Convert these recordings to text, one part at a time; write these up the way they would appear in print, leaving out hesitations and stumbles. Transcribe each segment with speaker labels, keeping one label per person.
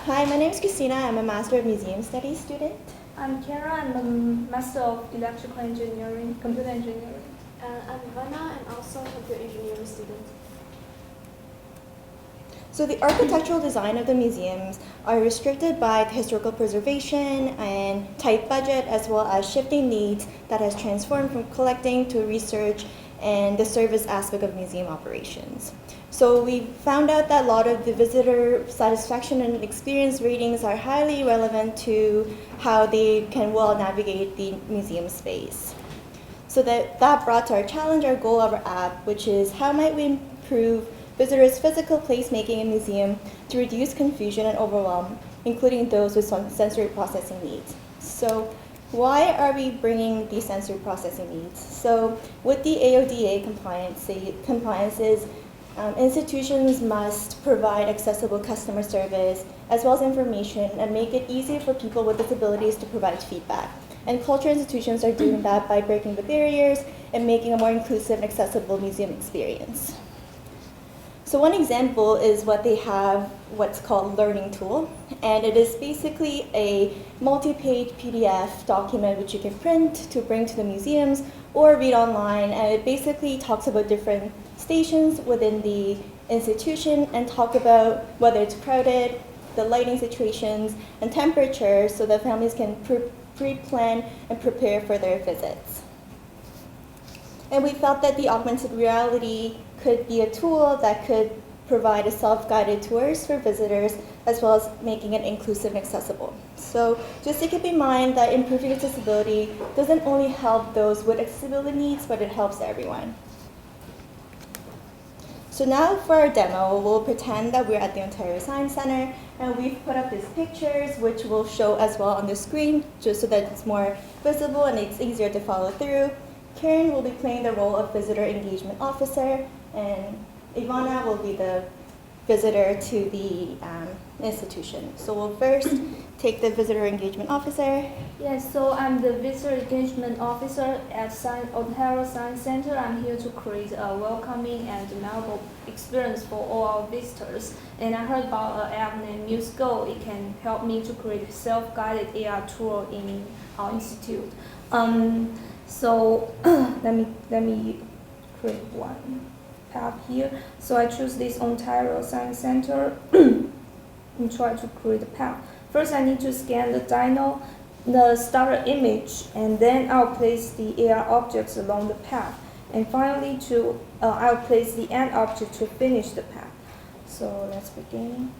Speaker 1: Hi, my name is Christina. I'm a Master of Museum Studies student.
Speaker 2: I'm Kara. I'm a Master of Electrical Engineering, Computer Engineering.
Speaker 3: I'm Vanna. I'm also a computer engineering student.
Speaker 1: So the architectural design of the museums are restricted by the historical preservation and tight budget, as well as shifting needs that has transformed from collecting to research and the service aspect of museum operations. So we found out that a lot of the visitor satisfaction and experience ratings are highly relevant to how they can well navigate the museum space. So that brought to our challenge, our goal of our app, which is how might we improve visitors' physical placemaking in museum to reduce confusion and overwhelm, including those with some sensory processing needs. So why are we bringing these sensory processing needs? So with the AODA compliances, institutions must provide accessible customer service as well as information and make it easy for people with disabilities to provide feedback. And culture institutions are doing that by breaking the barriers and making a more inclusive and accessible museum experience. So one example is what they have, what's called Learning Tool, and it is basically a multi-page PDF document which you can print to bring to the museums or read online, and it basically talks about different stations within the institution and talk about whether it's crowded, the lighting situations, and temperature so that families can pre-plan and prepare for their visits. And we felt that the augmented reality could be a tool that could provide a self-guided tours for visitors as well as making it inclusive and accessible. So just to keep in mind that improving accessibility doesn't only help those with accessibility needs, but it helps everyone. So now for our demo, we'll pretend that we're at the Ontario Science Centre and we've put up these pictures which will show as well on the screen just so that it's more visible and it's easier to follow through. Karen will be playing the role of Visitor Engagement Officer, and Ivana will be the visitor to the institution. So we'll first take the Visitor Engagement Officer.
Speaker 2: Yes, so I'm the Visitor Engagement Officer at Ontario Science Centre. I'm here to create a welcoming and memorable experience for all our visitors. And I heard about an app named museGO. It can help me to create a self-guided AR tour in our institute. So let me create one tab here. So I choose this Ontario Science Centre and try to create a path. First, I need to scan the starter image, and then I'll place the AR objects along the path. And finally, I'll place the end object to finish the path. So let's begin.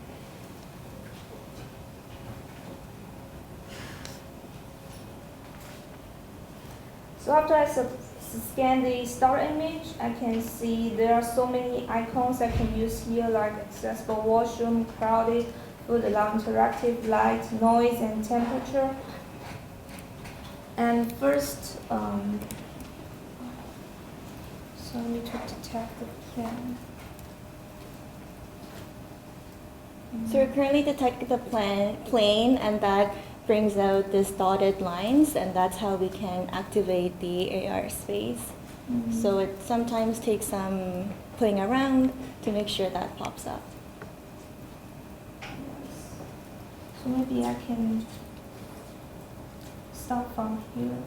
Speaker 2: So after I scan the starter image, I can see there are so many icons I can use here, like accessible washroom, crowded, food allow interactive, light, noise, and temperature. And first, so I need to detect the plan.
Speaker 1: So we're currently detecting the plane, and that brings out these dotted lines, and that's how we can activate the AR space. So it sometimes takes some playing around to make sure that pops up.
Speaker 2: So maybe I can start from here.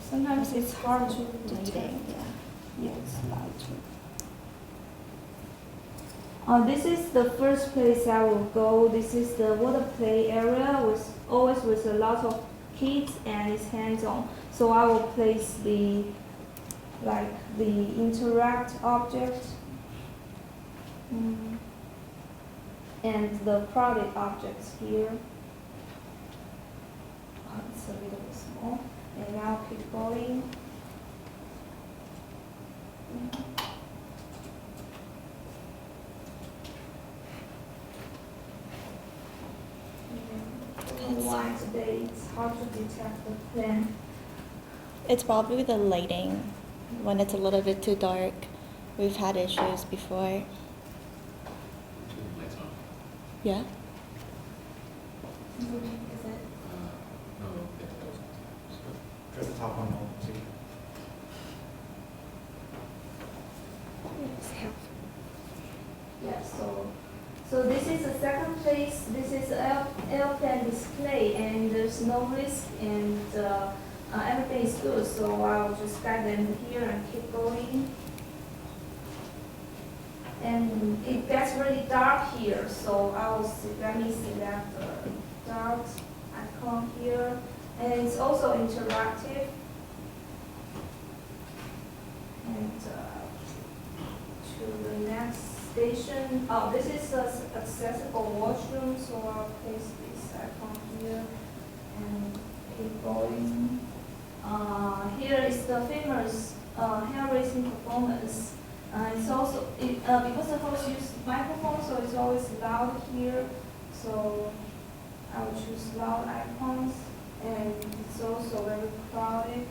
Speaker 2: Sometimes it's hard to detect. Yes, lighting. This is the first place I will go. This is the water play area, always with a lot of kids and it's hands-on. So I will place the interact object and the crowded objects here. It's a little bit small. And now keep going. Why today it's hard to detect the plan.
Speaker 1: It's probably the lighting. When it's a little bit too dark, we've had issues before.
Speaker 4: Lights on.
Speaker 1: Yeah?
Speaker 3: Is it?
Speaker 4: No, that was.
Speaker 5: Press the top one, hold, see.
Speaker 2: Yeah, so So this is the second place. This is airplane display, and there's no risk, and everything is good. So I'll just guide them here and keep going. And it gets really dark here, so let me select the dark icon here, and it's also interactive. And to the next station. Oh, this is an accessible washroom, so I'll place this icon here and keep going. Here is the famous hair raising performance. It's also, because the host uses microphone, so it's always loud here. So I will choose loud icons, and it's also very crowded.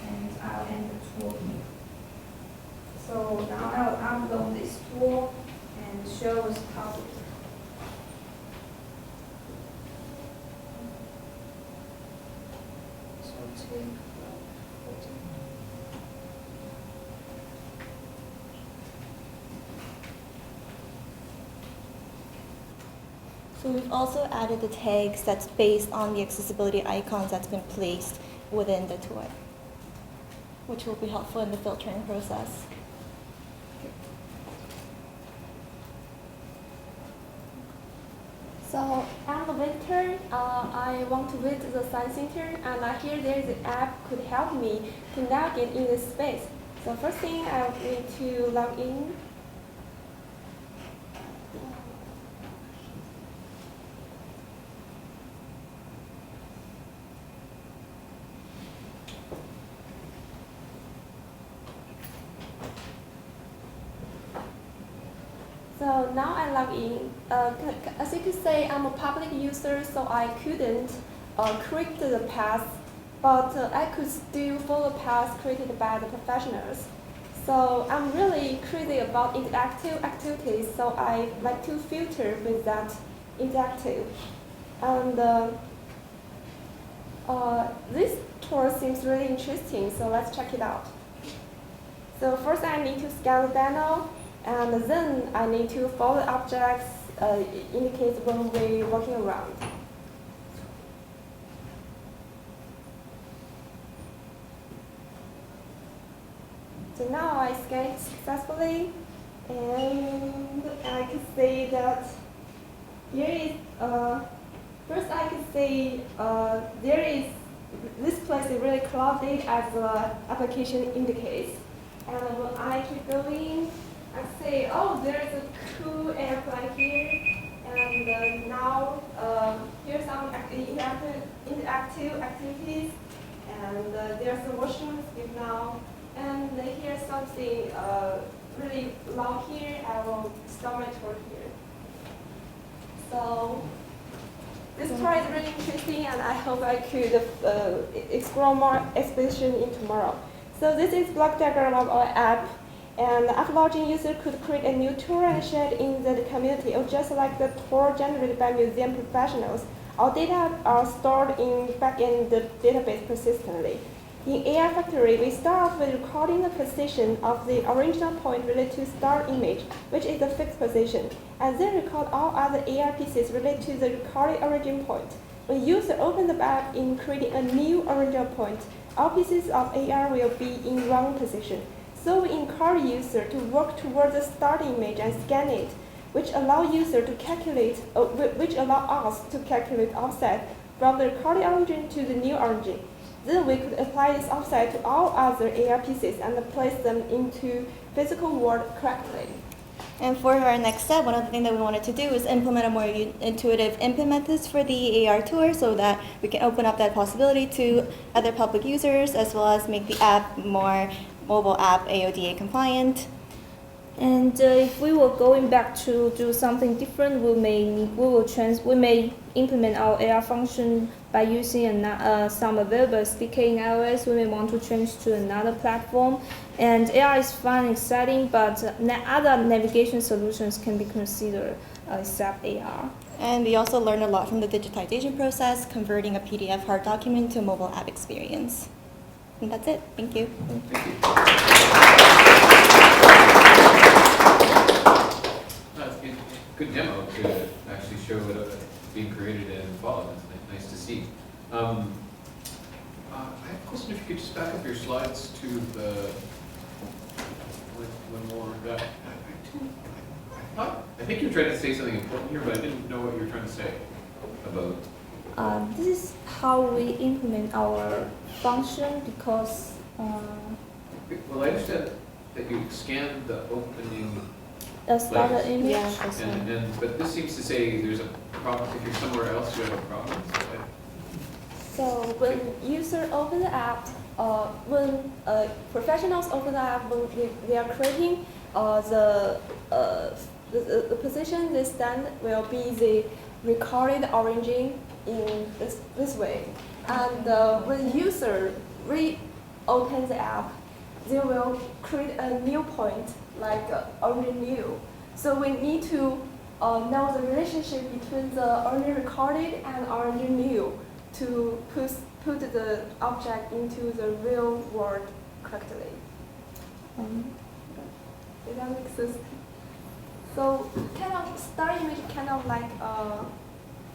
Speaker 2: And I'll end the tour here. So now I'll upload this tour and show us public. So take 14.
Speaker 1: So we've also added the tags that's based on the accessibility icons that's been placed within the tour, which will be helpful in the filtering process.
Speaker 6: So I'm a visitor. I want to visit the Science Center, and I hear there is an app could help me to navigate in this space. So first thing, I need to log in. So now I log in. As you can say, I'm a public user, so I couldn't create the path, but I could still follow paths created by the professionals. So I'm really crazy about interactive activities, so I like to filter with that interactive. And this tour seems really interesting, so let's check it out. So first I need to scan the panel. And then I need to follow objects, indicates when we're walking around. So now I scan it successfully, and I can say that here is, first I can say there is, this place is really cloudy as the application indicates. And when I keep going, I say, oh, there's a cool airplane here, and now here's some interactive activities, and there's a washroom now, and here's something really loud here. I will start my tour here. So this tour is really interesting, and I hope I could explore more expedition in tomorrow. So this is block diagram of our app. And after logging, user could create a new tour and share it in the community, or just like the tour generated by museum professionals. Our data are stored in back-end database persistently. In AI Factory, we start off with recording the position of the original point related to start image, which is the fixed position, and then record all other AR pieces related to the recorded origin point. When user opens the app in creating a new original point, all pieces of AR will be in wrong position. So we encourage user to work towards the start image and scan it, which allow user to calculate, which allow us to calculate offset from the recorded origin to the new origin. Then we could apply this offset to all other AR pieces and place them into physical world correctly.
Speaker 1: And for our next step, one of the things that we wanted to do is implement a more intuitive input methods for the AR tour so that we can open up that possibility to other public users as well as make the app more mobile app AODA compliant.
Speaker 2: And if we were going back to do something different, we may implement our AR function by using some available SDK in iOS. We may want to change to another platform. And AR is fun and exciting, but other navigation solutions can be considered except AR.
Speaker 1: And we also learned a lot from the digitization process, converting a PDF hard document to a mobile app experience. And that's it. Thank you.
Speaker 4: Thank you. That's a good demo to actually show it being created in fall. It's nice to see. I have a question. If you could just back up your slides to the one more. I think you're trying to say something important here, but I didn't know what you were trying to say about.
Speaker 2: This is how we implement our function because
Speaker 4: Well, I understand that you scanned the opening,
Speaker 2: the starter
Speaker 4: Place.
Speaker 2: image.
Speaker 1: Yeah, that's fine.
Speaker 4: but this seems to say there's a problem. If you're somewhere else, you have a problem.
Speaker 6: So when user open the app, when professionals open the app, when they are creating the position they stand will be the recorded origin in this way. And when user reopen the app, they will create a new point like origin new. So we need to know the relationship between the origin recorded and origin new to put the object into the real world correctly. Does that make sense? So kind of star image kind of like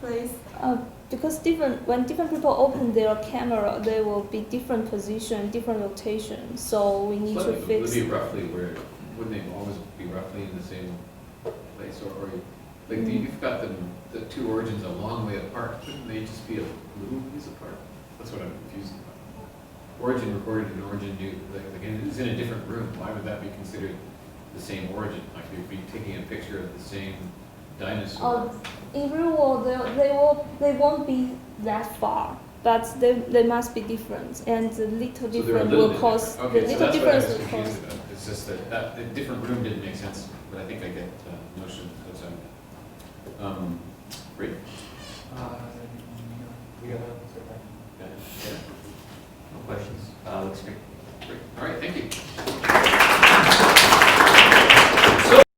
Speaker 6: place.
Speaker 2: Because when different people open their camera, there will be different position, different rotation. So we need to fix.
Speaker 4: Would be roughly where? Wouldn't they always be roughly in the same place, or like you've got the two origins a long way apart? Couldn't they just be a little piece apart? That's what I'm confused about. Origin recorded and origin new, like it's in a different room. Why would that be considered the same origin? Like you'd be taking a picture of the same dinosaur.
Speaker 2: In real world, they won't be that far, but they must be different, and the little
Speaker 4: So they're a
Speaker 2: difference
Speaker 4: little
Speaker 2: will
Speaker 4: bit
Speaker 2: cause
Speaker 4: different. Okay,
Speaker 2: the
Speaker 4: so
Speaker 2: little
Speaker 4: that's what I
Speaker 2: difference
Speaker 4: was
Speaker 2: will
Speaker 4: confused
Speaker 2: cause.
Speaker 4: about. It's just that the different room didn't make sense, but I think I get the notion outside of it. Great.
Speaker 5: We got a survey.
Speaker 4: Yeah.
Speaker 7: No questions. Looks great.
Speaker 4: Great. All right, thank you.